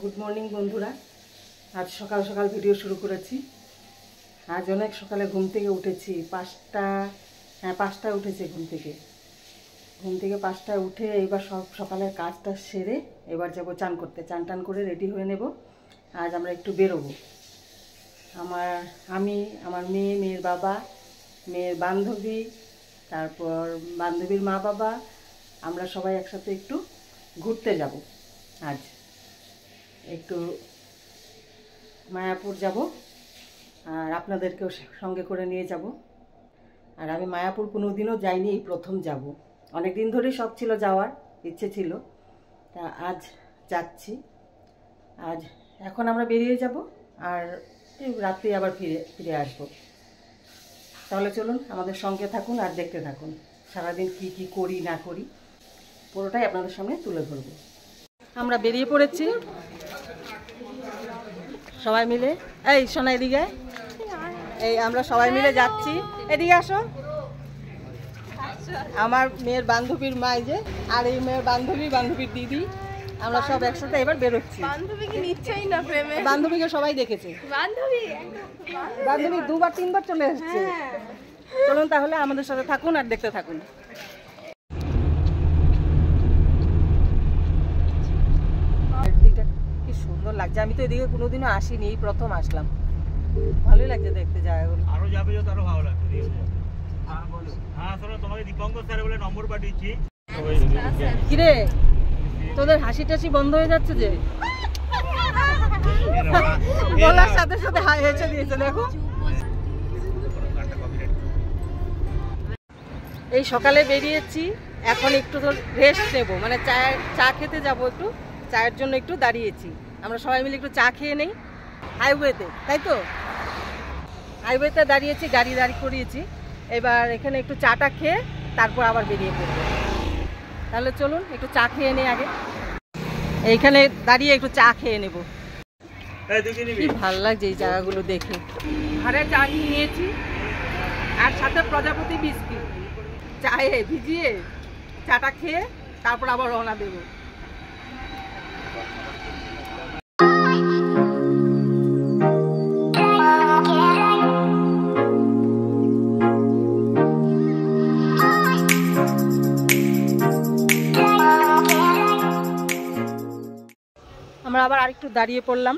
Good morning বন্ধুরা। আজ সকাল সকাল ভিডিও শুরু করেছি। আজ অনেক সকালে ঘুম থেকে উঠেছি, 5টায় উঠেছি ঘুম থেকে 5টায় উঠে এবার সব সকালের কাজটা সেরে এবার যাব চান করতে। চান টান করে রেডি হয়ে নেব। আজ আমরা একটু বেরোবো। আমার মেয়ে, মেয়ের বাবা, মেয়ের বান্ধবী, তারপর বান্ধবীর মা বাবা, আমরা সবাই একসাথে একটু ঘুরতে যাব। আজ একটু মায়াপুর যাব, আর আপনাদেরকেও সঙ্গে করে নিয়ে যাব। আর আমি মায়াপুর কোনোদিনও যাইনি, এই প্রথম যাব। অনেক দিন ধরেই শখ ছিল, যাওয়ার ইচ্ছে ছিল, তা আজ যাচ্ছি। এখন আমরা বেরিয়ে যাব, আর রাত্রে আবার ফিরে আসবো। তাহলে চলুন আমাদের সঙ্গে থাকুন আর দেখতে থাকুন সারাদিন কি কি করি না করি, পুরোটাই আপনাদের সামনে তুলে ধরবো। আমরা বেরিয়ে পড়েছি সবাই মিলে। এই সোনা এদিকে, এই আমরা সবাই মিলে যাচ্ছি। এদিকে আসো। আমার মেয়ের বান্ধবীর মা, যে আর এই মেয়ের বান্ধবীর দিদি, আমরা সব একসাথে এবার বেরোচ্ছি। বান্ধবীকে সবাই দেখেছে, বান্ধবী 2বার 3বার চলে এসেছে। চলুন তাহলে আমাদের সাথে থাকুন আর দেখতে থাকুন। কি সুন্দর লাগছে, আমি তো এদিকে কোনোদিনও আসিনি, এই প্রথম আসলাম। ভালোই লাগছে দেখতে জায়গাগুলো। আরো যাবে যত আরো ভালো লাগবে। হ্যাঁ বলো। হ্যাঁ শোনো, তোমাকে দীপঙ্কর স্যার বলে নম্বর পাঠিয়েছি। কিরে তোদের হাসি টাসি বন্ধ হয়ে যাচ্ছে যে, বলার সাথে সাথে হেসে দিয়েছে। দেখো এই সকালে বেরিয়েছি, এখন একটু তো রেস্ট নেবো, মানে চা খেতে যাবো। একটু চায়ের জন্য একটু দাঁড়িয়েছি। আমরা সবাই মিলে একটু চা খেয়ে নেই হাইওয়েতে, তাই তো? হাইওয়েতে দাঁড়িয়েছি, গাড়ি করিয়েছি। এবার এখানে একটু চাটা খেয়ে তারপর আবার বেরিয়ে পড়বো। তাহলে চলুন একটু চা খেয়ে নিই আগে। এইখানে দাঁড়িয়ে একটু চা খেয়ে নেব। কি ভালো লাগছে এই জায়গাগুলো দেখে। ঘরে চা নিয়েছি আর সাথে প্রজাপতি বিস্কিট, চায়ে ভিজিয়ে চাটা খেয়ে তারপর আবার রওনা দেবো। আমরা আবার আরেকটু দাঁড়িয়ে পড়লাম।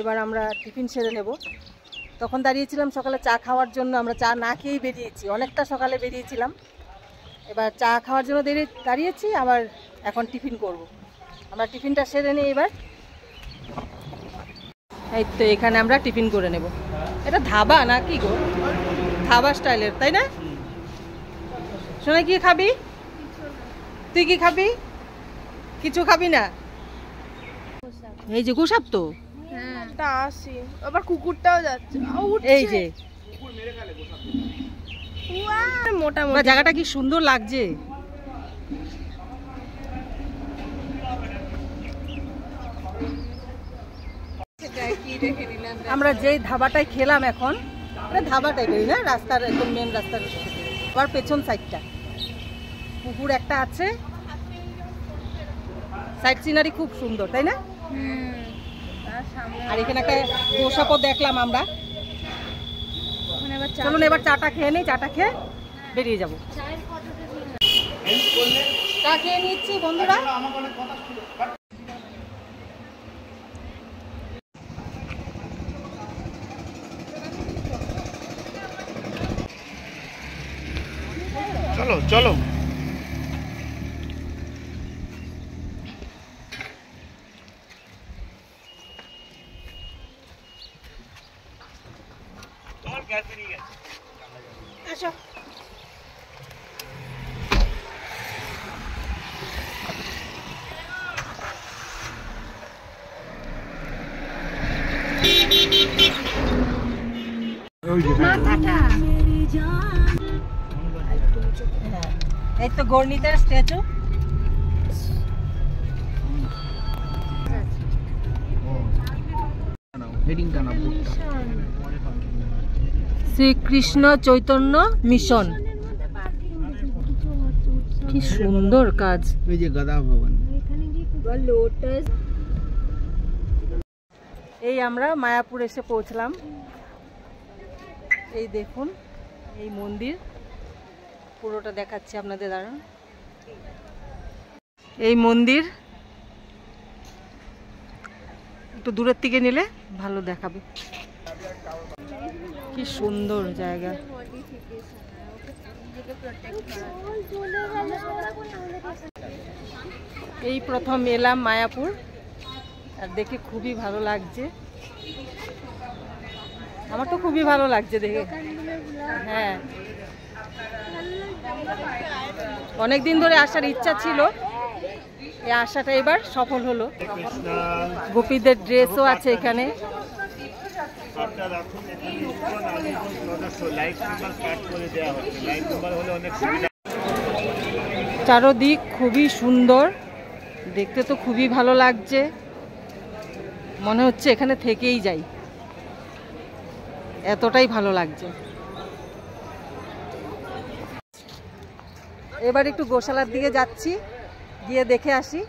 এবার আমরা টিফিন সেরে নেব। তখন দাঁড়িয়েছিলাম সকালে চা খাওয়ার জন্য, আমরা চা না খেয়েই বেরিয়েছি, অনেকটা সকালে বেরিয়েছিলাম। এবার চা খাওয়ার জন্য দাঁড়িয়েছি, আবার এখন টিফিন করব। আমরা টিফিনটা সেরে নিই এবার। এই তো এখানে আমরা টিফিন করে নেব। এটা ধাবা না কি গো? ধাবা স্টাইলের, তাই না? শোনা কি খাবি? তুই কি খাবি? কিছু খাবি না? এই যে গোসাপ তো, আসি আবার কুকুরটাও যাচ্ছে। এই যে মোটামুটি জায়গাটা কি সুন্দর লাগছে। আমরা যেই ধাবাটায় খেলাম, এখন ধাবা টাইপেরই না, রাস্তার একদম মেন রাস্তার আবার পেছন সাইডটা পুকুর একটা আছে। সাইড সিনারি খুব সুন্দর, তাই না? আর এখানে একটা গোসাপও দেখলাম আমরা। চলুন এবার চাটা খেয়ে নিই, চাটা খেয়ে বেরিয়ে যাবো। চা খেয়ে নিচ্ছি বন্ধুরা। চলো চলো। আসো। এই তো গর্ণিতার স্ট্যাচু। শ্রীকৃষ্ণ চৈতন্য মিশন। কি সুন্দর কাজ। ওই যে গদা ভবন, লোটাস এই আমরা মায়াপুর এসে পৌঁছলাম। এই দেখুন এই মন্দির, পুরোটা দেখাচ্ছি আপনাদের। দাঁড়ান, এই মন্দির একটু দূরের থেকে নিলে ভালো দেখাবে। কি সুন্দর জায়গা। এই প্রথম এলাম মায়াপুর, আর দেখে খুবই ভালো লাগছে। আমার তো খুবই ভালো লাগছে দেখে। হ্যাঁ, অনেকদিন ধরে আসার ইচ্ছা ছিল, এই আশাটা এবার সফল হলো। গোপীদের ড্রেসও আছে এখানে। চারদিক খুবই সুন্দর, দেখতে তো খুবই ভালো লাগছে, মনে হচ্ছে এখানে থেকেই যাই, এতটাই ভালো লাগছে। এবার একটু গোশালার দিকে যাচ্ছি, গিয়ে দেখে আসি।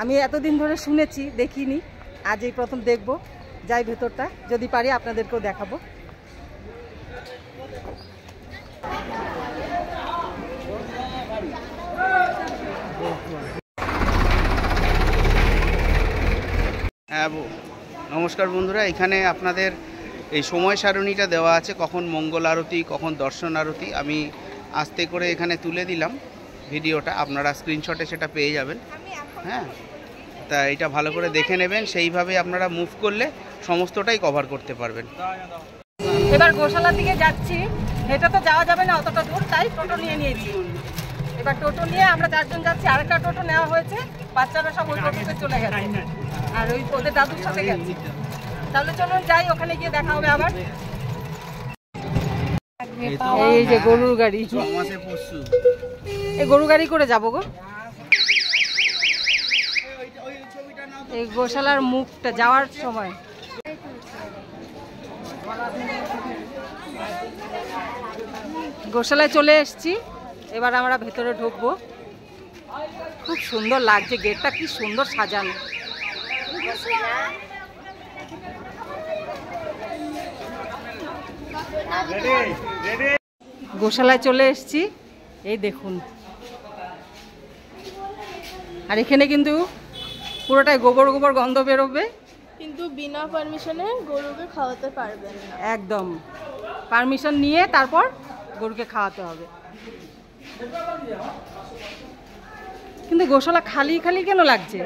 আমি এতদিন ধরে শুনেছি, দেখিনি, আজ এই প্রথম দেখব। যাই ভেতরটা, যদি পারি আপনাদেরকেও দেখাবো। হ্যাঁ, নমস্কার বন্ধুরা। এখানে আপনাদের এই সময় সারণীটা দেওয়া আছে, কখন মঙ্গল আরতি, কখন দর্শন আরতি। আমি আস্তে করে এখানে তুলে দিলাম ভিডিওটা, আপনারা স্ক্রিনশটে সেটা পেয়ে যাবেন। হ্যাঁ, তা এটা ভালো করে দেখে নেবেন, সেইভাবে আপনারা মুভ করলে সমস্তটাই কভার করতে পারবেন। এবার গোশালার দিকে যাচ্ছি, হেঁটে তো যাওয়া যাবে না অতটা দূর, তাই টোটো নিয়ে নিয়েছি। এবার টোটো নিয়ে আমরা 4 জন যাচ্ছি। আরেকটা টোটো নেওয়া হয়েছে, বাচ্চারা সব ওই টোটোতে চলে গেছে, আর ওই ওদের দাদুর সাথে গেছে। তাহলে চলুন যাই, ওখানে গিয়ে দেখা হবে আবার। এই যে গরুর গাড়ি, এই গরু গাড়ি করে যাবো গো। এই গোশালার মুখটা যাওয়ার সময়। গোশালায় চলে এসেছি, এবার আমরা ভেতরে ঢুকবো। খুব সুন্দর লাগছে, গেটটা কি সুন্দর সাজানো। গোশালায় চলে এসেছি, এই দেখুন। আর এখানে কিন্তু পুরোটাই গোবর গোবর গন্ধ বেরোবে, কিন্তু বিনা পারমিশনে গরুকে খাওয়াতে পারবেন না। একদম পারমিশন নিয়ে তারপর গরুকে খাওয়াতে হবে। কিন্তু গোশালা খালি খালি কেন লাগছে?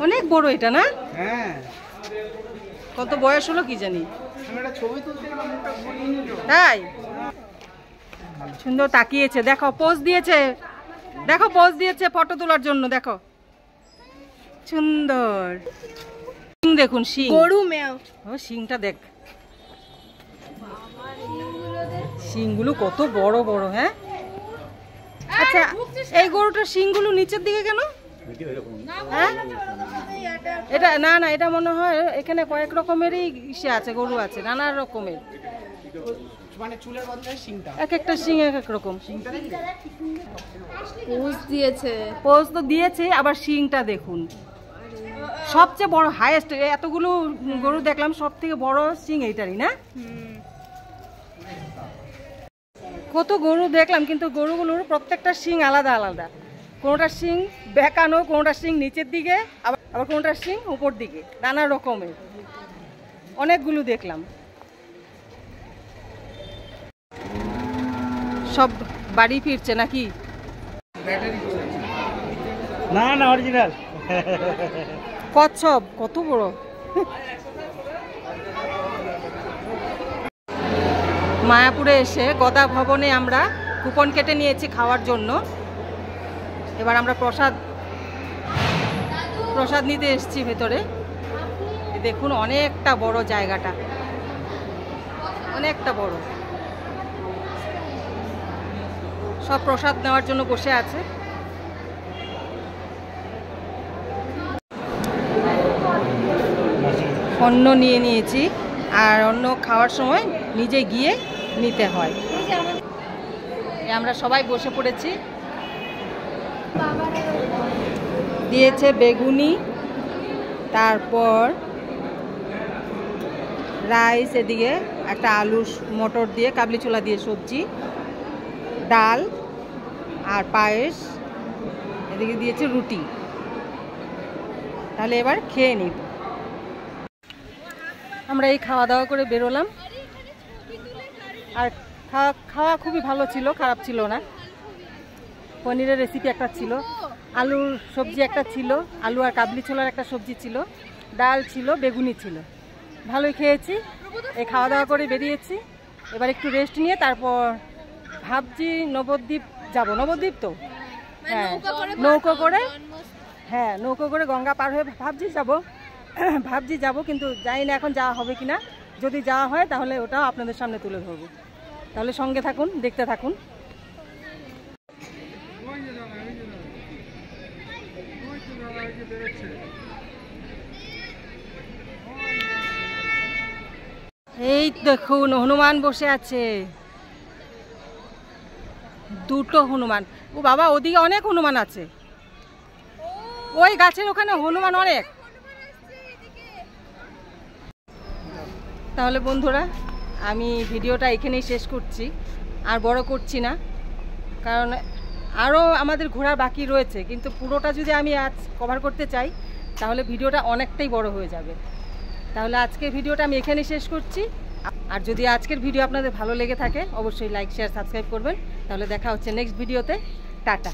অনেক বড় এটা, না? হ্যাঁ, কত বয়স হলো কি জানি। তাই সুন্দর তাকিয়েছে, দেখো পোজ দিয়েছে, দেখো পোজ দিয়েছে ফটো তোলার জন্য, দেখো সুন্দর। শিং দেখুন, শিং, গরু মেয়াও। ও শিংটা দেখ, শিংগুলো কত বড় বড়। হ্যাঁ, আচ্ছা এই গরুটার শিংগুলো নিচের দিকে কেন? হ্যাঁ, এটা না না, এটা মনে হয় এখানে কয়েক রকমেরই ইসে আছে, গরু আছে নানা রকমের, এক একটা শিং এক এক রকম। পোজ দিয়েছে, পোজ তো দিয়েছে, আবার শিংটা দেখুন। সবচেয়ে বড় হাইয়েস্ট, এতগুলো গরু দেখলাম, সব থেকে বড় শিং এইটারই, না? কত গরু দেখলাম, কিন্তু গরুগুলোর প্রত্যেকটা শিং আলাদা আলাদা। কোনোটা শিং বেঁকানো, কোনোটা শিং নিচের দিকে, আবার কোনোটা শিং উপর দিকে, নানা রকমের অনেকগুলো দেখলাম। সব বাড়ি ফিরছে নাকি? না না, অরিজিনাল কচ্ছপ কত বড়। মায়াপুরে এসে গদা ভবনে আমরা কুপন কেটে নিয়েছি খাওয়ার জন্য। এবার আমরা প্রসাদ নিতে এসেছি ভেতরে। দেখুন অনেকটা বড় জায়গাটা, অনেকটা বড়। সব প্রসাদ নেওয়ার জন্য বসে আছে। অন্ন নিয়ে নিয়েছি, আর অন্য খাওয়ার সময় নিজে গিয়ে নিতে হয়। আমরা সবাই বসে পড়েছি। দিয়েছে বেগুনি, তারপর রাইস, এদিকে একটা আলু মটর দিয়ে কাবলি ছোলা দিয়ে সবজি, ডাল আর পায়েস, এদিকে দিয়েছে রুটি। তাহলে এবার খেয়ে নিই। আমরা এই খাওয়া দাওয়া করে বেরোলাম। আর খাওয়া খুবই ভালো ছিল, খারাপ ছিল না। পনিরের রেসিপি একটা ছিল, আলুর সবজি একটা ছিল, আলু আর কাবলি ছোলার একটা সবজি ছিল, ডাল ছিল, বেগুনি ছিল। ভালোই খেয়েছি। এই খাওয়া দাওয়া করে বেরিয়েছি। এবার একটু রেস্ট নিয়ে তারপর ভাবছি নবদ্বীপ যাব। নবদ্বীপ তো হ্যাঁ, নৌকো করে গঙ্গা পার হয়ে ভাবছি যাব কিন্তু জানি না এখন যাওয়া হবে কিনা। যদি যাওয়া হয় তাহলে ওটাও আপনাদের সামনে তুলে ধরবো। তাহলে সঙ্গে থাকুন, দেখতে থাকুন। এই দেখুন হনুমান বসে আছে, দুটো হনুমান। ও বাবা, ওদিকে অনেক হনুমান আছে, ওই গাছের ওখানে হনুমান অনেক। তাহলে বন্ধুরা, আমি ভিডিওটা এখানেই শেষ করছি, আর বড় করছি না, কারণ আরও আমাদের ঘোরা বাকি রয়েছে। কিন্তু পুরোটা যদি আমি আজ কভার করতে চাই তাহলে ভিডিওটা অনেকটাই বড় হয়ে যাবে। তাহলে আজকের ভিডিওটা আমি এখানেই শেষ করছি। আর যদি আজকের ভিডিও আপনাদের ভালো লেগে থাকে অবশ্যই লাইক, শেয়ার, সাবস্ক্রাইব করবেন। তাহলে দেখা হচ্ছে নেক্সট ভিডিওতে। টাটা।